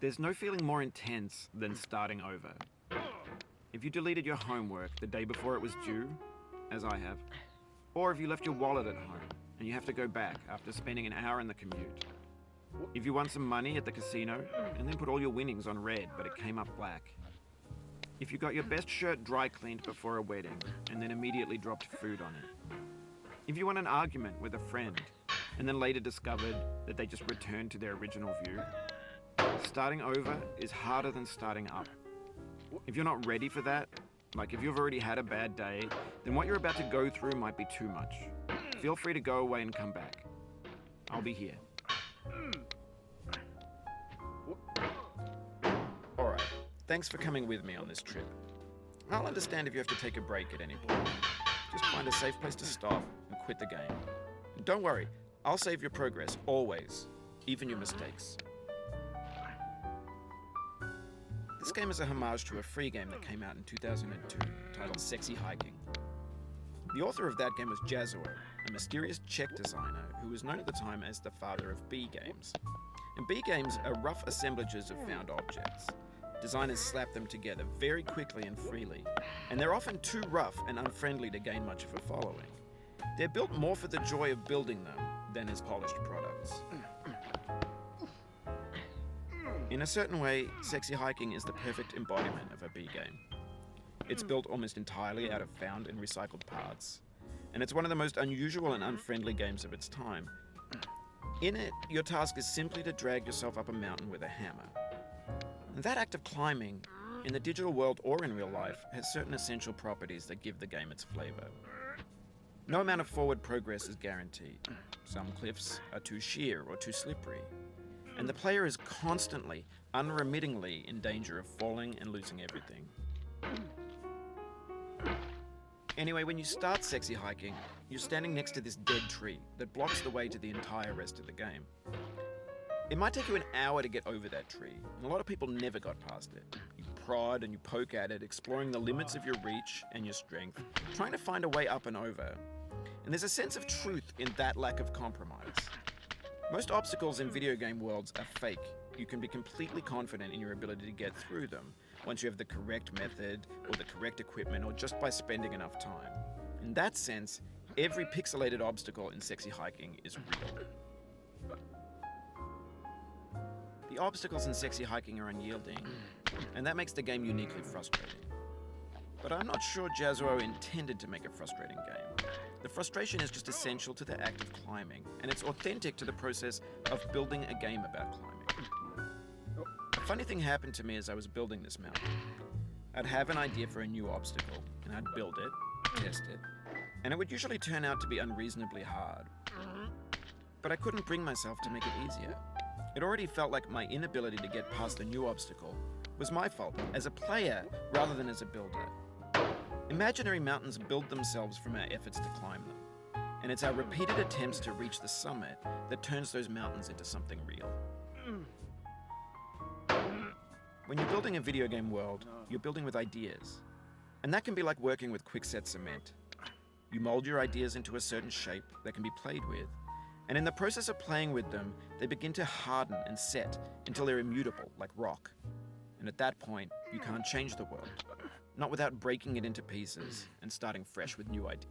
There's no feeling more intense than starting over. If you deleted your homework the day before it was due, as I have, or if you left your wallet at home and you have to go back after spending an hour in the commute. If you won some money at the casino and then put all your winnings on red but it came up black. If you got your best shirt dry cleaned before a wedding and then immediately dropped food on it. If you won an argument with a friend and then later discovered that they just returned to their original view. Starting over is harder than starting up. If you're not ready for that, like if you've already had a bad day, then what you're about to go through might be too much. Feel free to go away and come back. I'll be here. Alright, thanks for coming with me on this trip. I'll understand if you have to take a break at any point. Just find a safe place to stop and quit the game. And don't worry, I'll save your progress, always, even your mistakes. This game is a homage to a free game that came out in 2002 titled Sexy Hiking. The author of that game was Jazuo, a mysterious Czech designer who was known at the time as the father of B games. And B games are rough assemblages of found objects. Designers slap them together very quickly and freely, and they're often too rough and unfriendly to gain much of a following. They're built more for the joy of building them than as polished products. In a certain way, Sexy Hiking is the perfect embodiment of a B game. It's built almost entirely out of found and recycled parts, and it's one of the most unusual and unfriendly games of its time. In it, your task is simply to drag yourself up a mountain with a hammer. And that act of climbing, in the digital world or in real life, has certain essential properties that give the game its flavor. No amount of forward progress is guaranteed. Some cliffs are too sheer or too slippery. And the player is constantly, unremittingly in danger of falling and losing everything. Anyway, when you start Sexy Hiking, you're standing next to this dead tree that blocks the way to the entire rest of the game. It might take you an hour to get over that tree, and a lot of people never got past it. You prod and you poke at it, exploring the limits of your reach and your strength, trying to find a way up and over. And there's a sense of truth in that lack of compromise. Most obstacles in video game worlds are fake. You can be completely confident in your ability to get through them once you have the correct method or the correct equipment or just by spending enough time. In that sense, every pixelated obstacle in Sexy Hiking is real. The obstacles in Sexy Hiking are unyielding, and that makes the game uniquely frustrating. But I'm not sure Jazuo intended to make a frustrating game. The frustration is just essential to the act of climbing, and it's authentic to the process of building a game about climbing. A funny thing happened to me as I was building this mountain. I'd have an idea for a new obstacle, and I'd build it, test it, and it would usually turn out to be unreasonably hard. But I couldn't bring myself to make it easier. It already felt like my inability to get past a new obstacle was my fault as a player rather than as a builder. Imaginary mountains build themselves from our efforts to climb them, and it's our repeated attempts to reach the summit that turns those mountains into something real. When you're building a video game world, you're building with ideas, and that can be like working with quickset cement. You mold your ideas into a certain shape that can be played with, and in the process of playing with them, they begin to harden and set until they're immutable, like rock. And at that point, you can't change the world. Not without breaking it into pieces and starting fresh with new ideas.